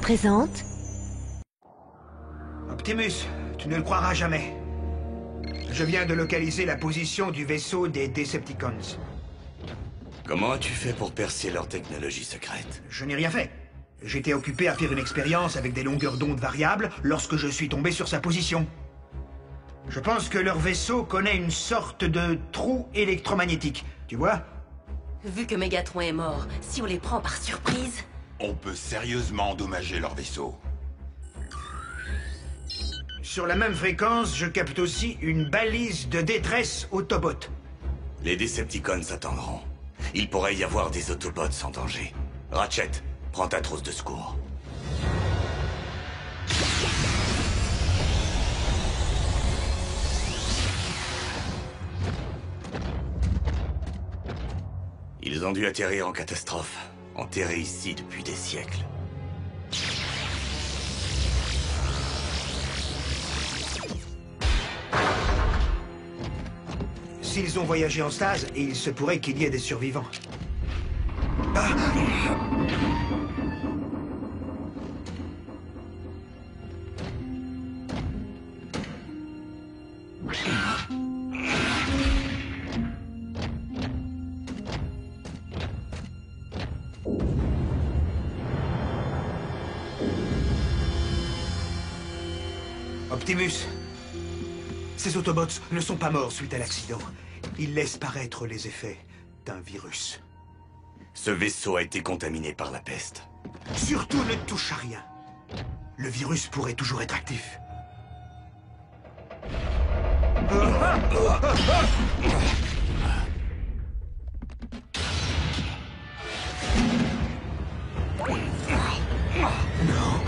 présente... Optimus, tu ne le croiras jamais. Je viens de localiser la position du vaisseau des Decepticons. Comment as-tu fait pour percer leur technologie secrète? Je n'ai rien fait. J'étais occupé à faire une expérience avec des longueurs d'onde variables lorsque je suis tombé sur sa position. Je pense que leur vaisseau connaît une sorte de trou électromagnétique, tu vois? Vu que Megatron est mort, si on les prend par surprise... On peut sérieusement endommager leur vaisseau. Sur la même fréquence, je capte aussi une balise de détresse Autobot. Les Decepticons s'attendront. Il pourrait y avoir des Autobots en danger. Ratchet, prends ta trousse de secours. Ils ont dû atterrir en catastrophe, enterrés ici depuis des siècles. S'ils ont voyagé en stase, il se pourrait qu'il y ait des survivants. Ah! Optimus, ces Autobots ne sont pas morts suite à l'accident. Ils laissent paraître les effets d'un virus. Ce vaisseau a été contaminé par la peste. Surtout ne touche à rien. Le virus pourrait toujours être actif. Non.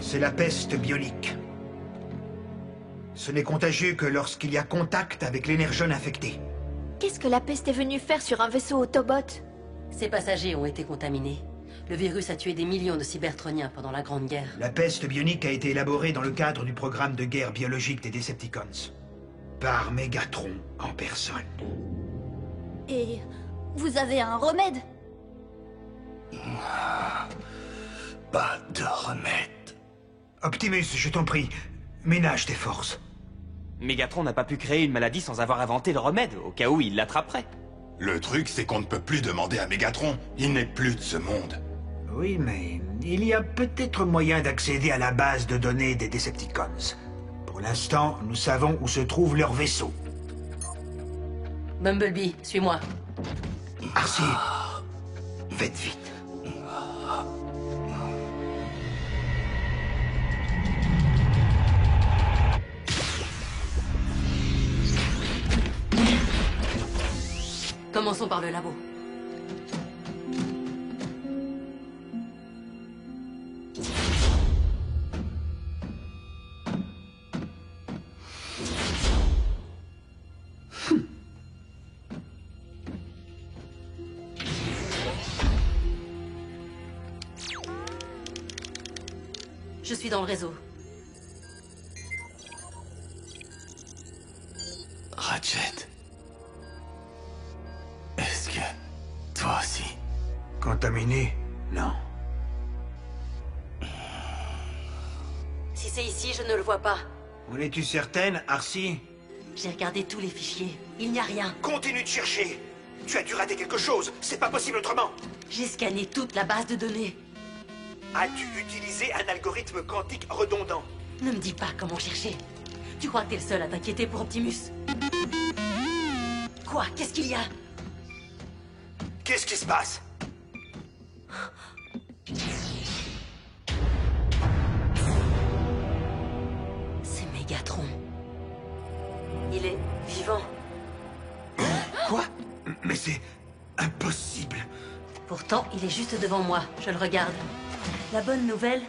C'est la peste bionique. Ce n'est contagieux que lorsqu'il y a contact avec l'énergone infectée. Qu'est-ce que la peste est venue faire sur un vaisseau Autobot? Ses passagers ont été contaminés. Le virus a tué des millions de Cybertroniens pendant la Grande Guerre. La peste bionique a été élaborée dans le cadre du programme de guerre biologique des Decepticons. Par Megatron en personne. Et vous avez un remède? Pas de remède. Optimus, je t'en prie, ménage tes forces. Megatron n'a pas pu créer une maladie sans avoir inventé le remède, au cas où il l'attraperait. Le truc, c'est qu'on ne peut plus demander à Megatron. Il n'est plus de ce monde. Oui, mais il y a peut-être moyen d'accéder à la base de données des Decepticons. Pour l'instant, nous savons où se trouve leur vaisseau. Bumblebee, suis-moi. Arcee, faites vite. Commençons par le labo. Je suis dans le réseau. Ratchet. Est-ce que... toi aussi? Contaminé? Non. Si c'est ici, je ne le vois pas. En es-tu certaine, Arcee? J'ai regardé tous les fichiers. Il n'y a rien. Continue de chercher. Tu as dû rater quelque chose. C'est pas possible autrement. J'ai scanné toute la base de données. As-tu utilisé un algorithme quantique redondant? Ne me dis pas comment chercher. Tu crois que t'es le seul à t'inquiéter pour Optimus? Quoi? Qu'est-ce qu'il y a? Qu'est-ce qui se passe? C'est Mégatron. Il est vivant. Quoi? Mais c'est impossible. Pourtant, il est juste devant moi. Je le regarde. La bonne nouvelle,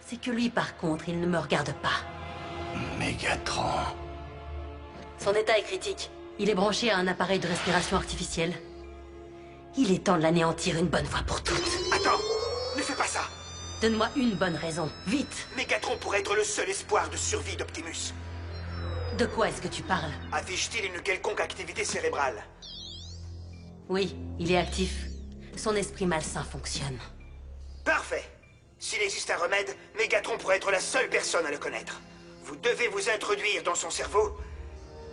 c'est que lui, par contre, il ne me regarde pas. Mégatron... Son état est critique. Il est branché à un appareil de respiration artificielle. Il est temps de l'anéantir une bonne fois pour toutes. Attends, ne fais pas ça. Donne-moi une bonne raison. Vite. Mégatron pourrait être le seul espoir de survie d'Optimus. De quoi est-ce que tu parles? Affiche-t-il une quelconque activité cérébrale? Oui, il est actif. Son esprit malsain fonctionne. Parfait. S'il existe un remède, Mégatron pourrait être la seule personne à le connaître. Vous devez vous introduire dans son cerveau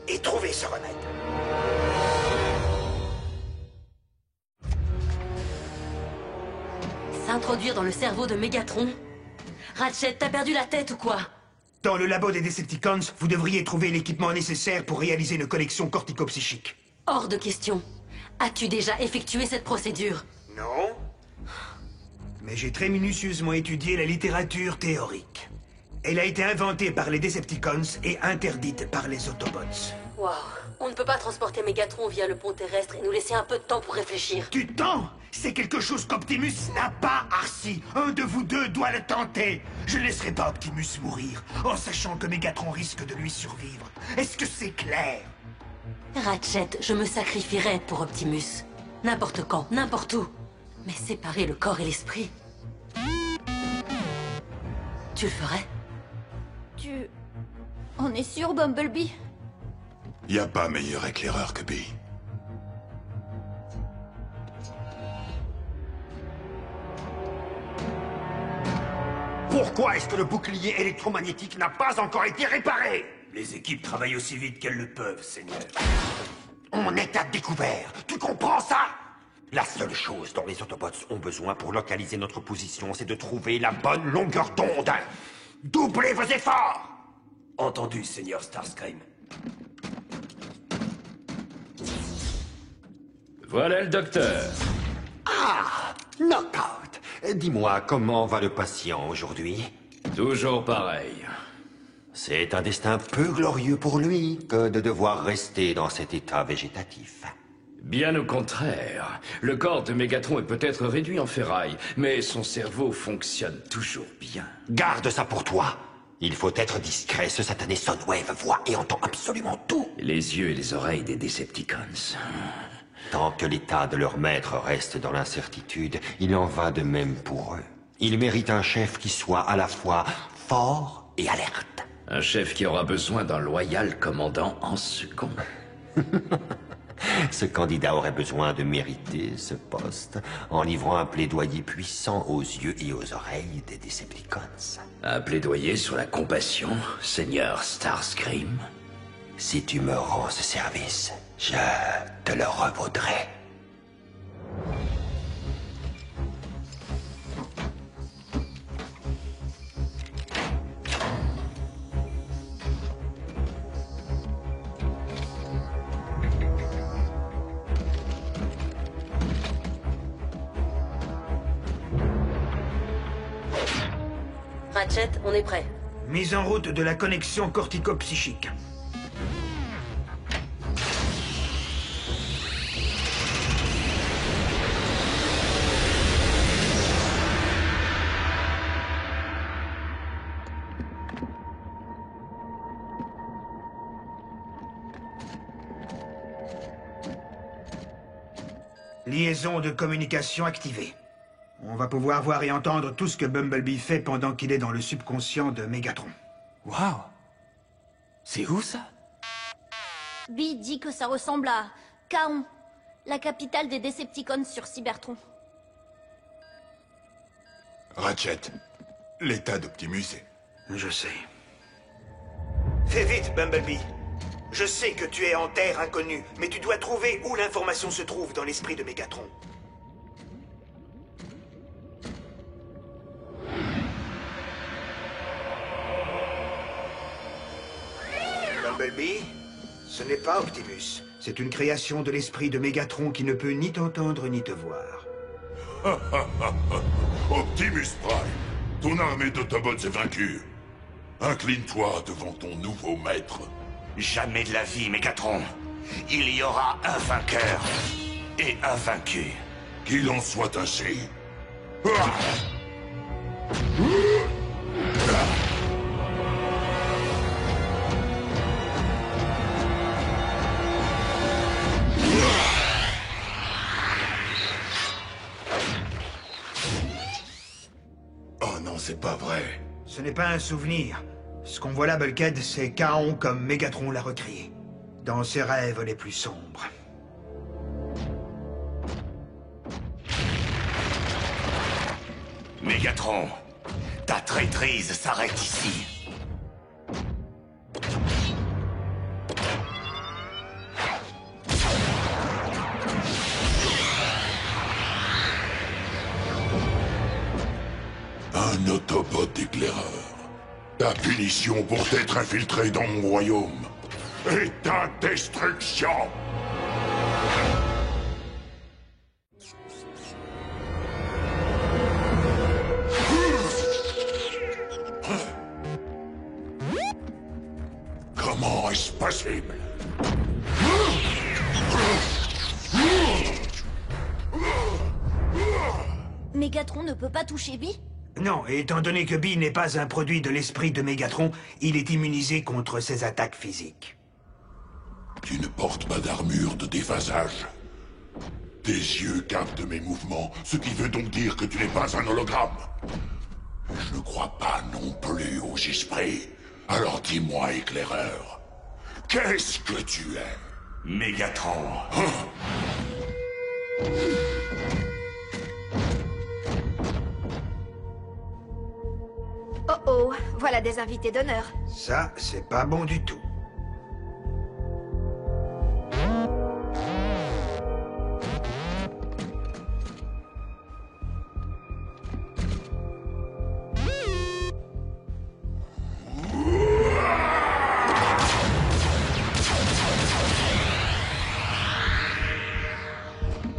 et trouver ce remède. S'introduire dans le cerveau de Mégatron? Ratchet, t'as perdu la tête ou quoi? Dans le labo des Decepticons, vous devriez trouver l'équipement nécessaire pour réaliser une connexion cortico-psychique. Hors de question. As-tu déjà effectué cette procédure? Non. Mais j'ai très minutieusement étudié la littérature théorique. Elle a été inventée par les Decepticons et interdite par les Autobots. Waouh. On ne peut pas transporter Mégatron via le pont terrestre et nous laisser un peu de temps pour réfléchir. Du temps? C'est quelque chose qu'Optimus n'a pas, Arcee. Un de vous deux doit le tenter. Je ne laisserai pas Optimus mourir, en sachant que Mégatron risque de lui survivre. Est-ce que c'est clair? Ratchet, je me sacrifierais pour Optimus. N'importe quand, n'importe où. Mais séparer le corps et l'esprit... Tu le ferais? On est sûr, Bumblebee? Y a pas meilleur éclaireur que Bee. Pourquoi est-ce que le bouclier électromagnétique n'a pas encore été réparé? Les équipes travaillent aussi vite qu'elles le peuvent, Seigneur. On est à découvert. Tu comprends ça? La seule chose dont les Autobots ont besoin pour localiser notre position, c'est de trouver la bonne longueur d'onde. Doublez vos efforts! Entendu, Seigneur Starscream. Voilà le docteur. Ah! Knockout! Dis-moi, comment va le patient aujourd'hui? Toujours pareil. C'est un destin peu glorieux pour lui que de devoir rester dans cet état végétatif. Bien au contraire. Le corps de Mégatron est peut-être réduit en ferraille, mais son cerveau fonctionne toujours bien. Garde ça pour toi. Il faut être discret, ce satané Soundwave voit et entend absolument tout. Les yeux et les oreilles des Decepticons. Tant que l'état de leur maître reste dans l'incertitude, il en va de même pour eux. Ils méritent un chef qui soit à la fois fort et alerte. Un chef qui aura besoin d'un loyal commandant en second. Ce candidat aurait besoin de mériter ce poste en livrant un plaidoyer puissant aux yeux et aux oreilles des Decepticons. Un plaidoyer sur la compassion, Seigneur Starscream? Si tu me rends ce service, je te le revaudrai. Ratchet, on est prêt. Mise en route de la connexion cortico-psychique. Liaison de communication activée. On va pouvoir voir et entendre tout ce que Bumblebee fait pendant qu'il est dans le subconscient de Mégatron. Waouh! C'est où ça? Bee dit que ça ressemble à Kaon, la capitale des Decepticons sur Cybertron. Ratchet, l'état d'Optimus est... Je sais. Fais vite, Bumblebee. Je sais que tu es en terre inconnue, mais tu dois trouver où l'information se trouve dans l'esprit de Mégatron. Bumblebee, Ce n'est pas Optimus. C'est une création de l'esprit de Mégatron qui ne peut ni t'entendre ni te voir. Optimus Prime, ton armée d'Autobots est vaincue. Incline-toi devant ton nouveau maître. Jamais de la vie, Mégatron. Il y aura un vainqueur et un vaincu. Qu'il en soit ainsi. Oh non, c'est pas vrai. Ce n'est pas un souvenir. Ce qu'on voit là, Bulkhead, c'est Kaon comme Mégatron l'a recréé. Dans ses rêves les plus sombres. Mégatron, ta traîtrise s'arrête ici. Un Autobot éclaireur. Ta punition pour t'être infiltré dans mon royaume. Et ta destruction. Comment est-ce possible? Mégatron ne peut pas toucher Bi? Non, et étant donné que Bi n'est pas un produit de l'esprit de Mégatron, il est immunisé contre ses attaques physiques. Tu ne portes pas d'armure de déphasage. Tes yeux captent mes mouvements, ce qui veut donc dire que tu n'es pas un hologramme. Je ne crois pas non plus aux esprits. Alors dis-moi, éclaireur, qu'est-ce que tu es? Mégatron. Oh oh, voilà des invités d'honneur. Ça, c'est pas bon du tout.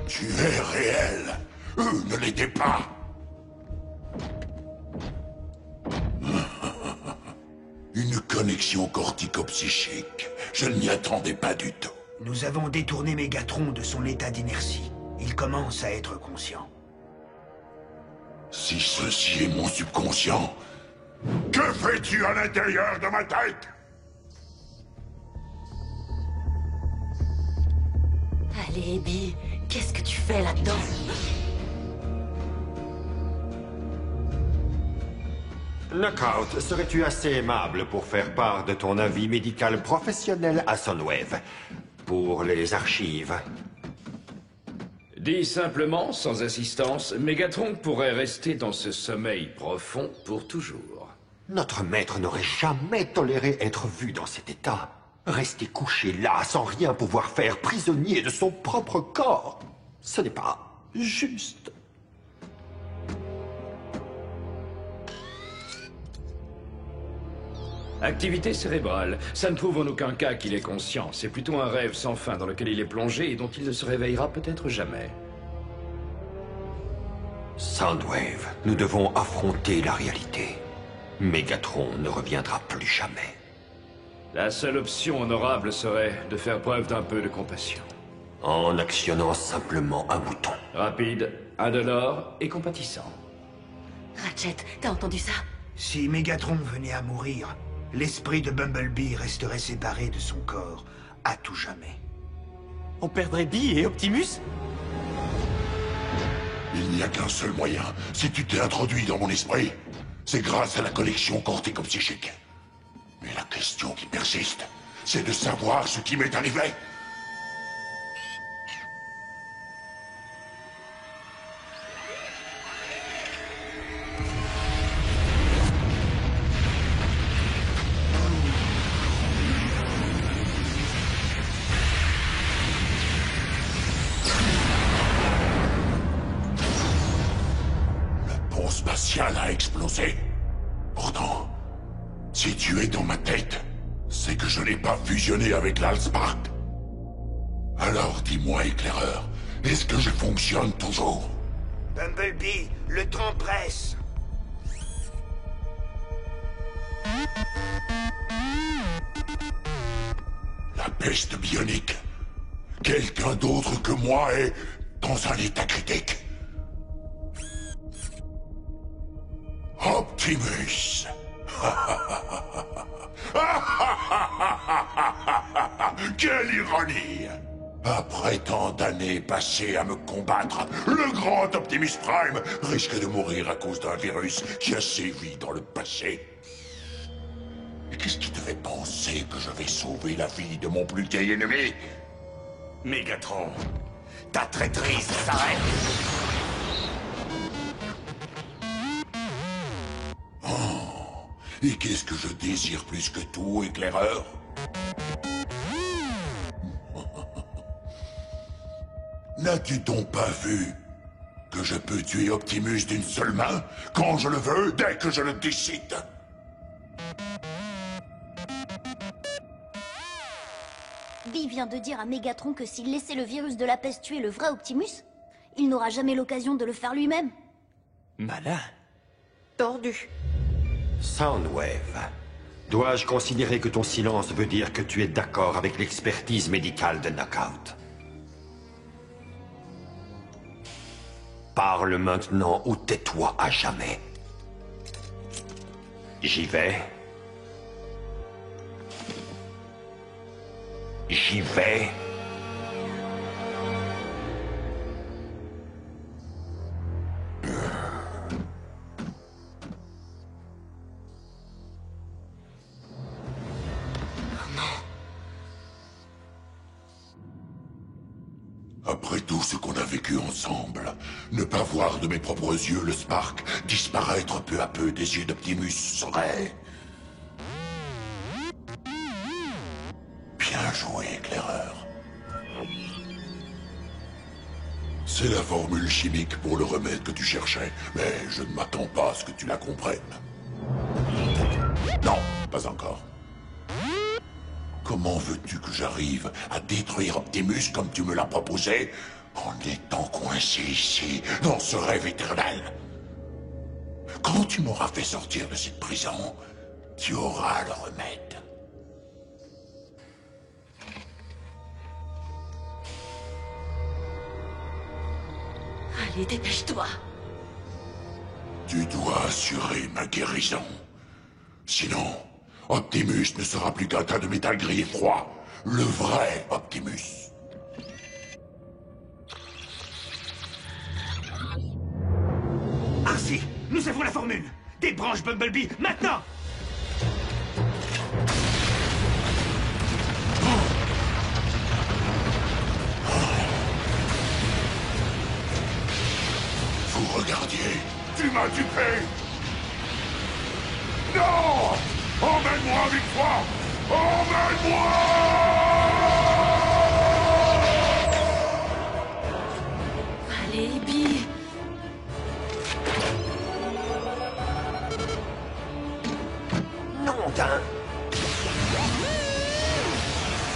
Tu es réel. Eux ne l'étaient pas. Une connexion cortico-psychique. Je ne m'y attendais pas du tout. Nous avons détourné Mégatron de son état d'inertie. Il commence à être conscient. Si ceci est mon subconscient, que fais-tu à l'intérieur de ma tête? Allez, Bi, qu'est-ce que tu fais là-dedans? Knockout, serais-tu assez aimable pour faire part de ton avis médical professionnel à Soundwave? Pour les archives. Dit simplement, sans assistance, Mégatron pourrait rester dans ce sommeil profond pour toujours. Notre maître n'aurait jamais toléré être vu dans cet état. Rester couché là, sans rien pouvoir faire, prisonnier de son propre corps. Ce n'est pas juste. Activité cérébrale. Ça ne prouve en aucun cas qu'il est conscient. C'est plutôt un rêve sans fin dans lequel il est plongé et dont il ne se réveillera peut-être jamais. Soundwave, nous devons affronter la réalité. Mégatron ne reviendra plus jamais. La seule option honorable serait de faire preuve d'un peu de compassion. En actionnant simplement un bouton. Rapide, indolore et compatissant. Ratchet, t'as entendu ça? Si Mégatron venait à mourir, l'esprit de Bumblebee resterait séparé de son corps à tout jamais. On perdrait Bi et Optimus? Il n'y a qu'un seul moyen. Si tu t'es introduit dans mon esprit, c'est grâce à la connexion cortico-psychique. Mais la question qui persiste, c'est de savoir ce qui m'est arrivé. Le pont spatial a explosé. Pourtant, si tu es dans ma tête, c'est que je n'ai pas fusionné avec l'Allspark. Alors dis-moi, éclaireur, est-ce que je fonctionne toujours? Bumblebee, le temps presse. La peste bionique. Quelqu'un d'autre que moi est dans un état critique. Optimus. Quelle ironie! Après tant d'années passées à me combattre, le grand Optimus Prime risque de mourir à cause d'un virus qui a sévi dans le passé. Et qu'est-ce qui te fait penser que je vais sauver la vie de mon plus vieil ennemi? Mégatron, ta traîtrise s'arrête. Oh, et qu'est-ce que je désire plus que tout, éclaireur? N'as-tu donc pas vu que je peux tuer Optimus d'une seule main, quand je le veux, dès que je le décide? Bee vient de dire à Mégatron que s'il laissait le virus de la peste tuer le vrai Optimus, il n'aura jamais l'occasion de le faire lui-même. Malin. Tordu. Soundwave. Dois-je considérer que ton silence veut dire que tu es d'accord avec l'expertise médicale de Knockout? Parle maintenant ou tais-toi à jamais. J'y vais. J'y vais. Après tout ce qu'on a vécu ensemble, ne pas voir de mes propres yeux le Spark disparaître peu à peu des yeux d'Optimus serait... Bien joué, éclaireur. C'est la formule chimique pour le remède que tu cherchais, mais je ne m'attends pas à ce que tu la comprennes. Non, pas encore. Comment veux-tu que j'arrive à détruire Optimus comme tu me l'as proposé, en étant coincé ici, dans ce rêve éternel? Quand tu m'auras fait sortir de cette prison, tu auras le remède. Allez, dépêche-toi. Tu dois assurer ma guérison. Sinon, Optimus ne sera plus qu'un tas de métal gris et froid. Le vrai Optimus. Arcee, nous avons la formule. Débranche Bumblebee, maintenant! Vous regardiez, tu m'as dupé. Non! Emmène-moi avec toi! Emmène-moi! Allez, Bee. Non, d'un...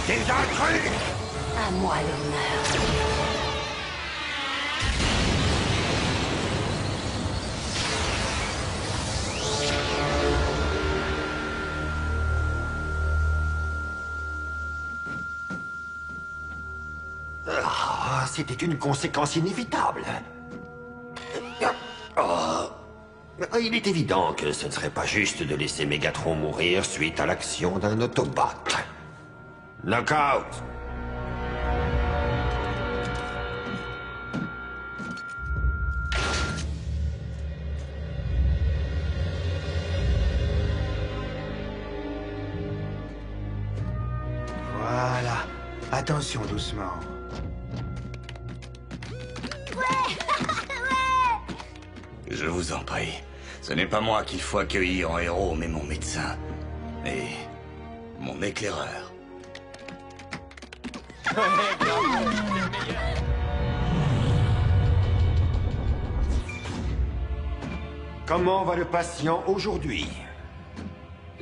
Des intrus! À moi l'honneur. Ah, c'était une conséquence inévitable. Ah. Il est évident que ce ne serait pas juste de laisser Mégatron mourir suite à l'action d'un Autobot. Knockout! Voilà. Attention, doucement. Je vous en prie. Ce n'est pas moi qu'il faut accueillir en héros, mais mon médecin. Et mon éclaireur. Comment va le patient aujourd'hui?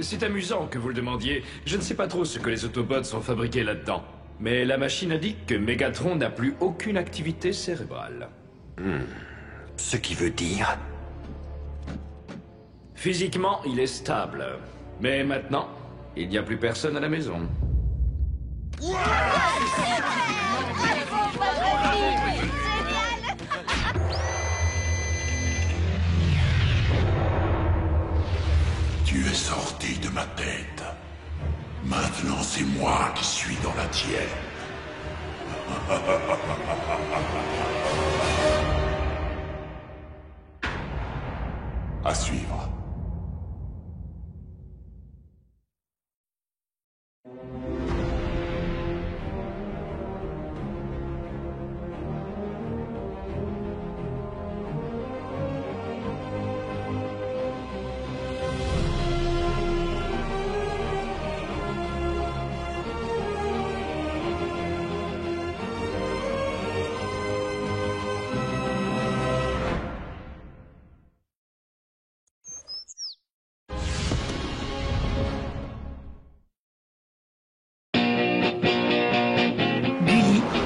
C'est amusant que vous le demandiez. Je ne sais pas trop ce que les Autobots ont fabriqué là-dedans. Mais la machine indique que Megatron n'a plus aucune activité cérébrale. Ce qui veut dire... Physiquement, il est stable. Mais maintenant, il n'y a plus personne à la maison. Tu es sorti de ma tête. Maintenant, c'est moi qui suis dans la tienne. À suivre.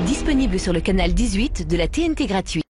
Disponible sur le canal 18 de la TNT gratuite.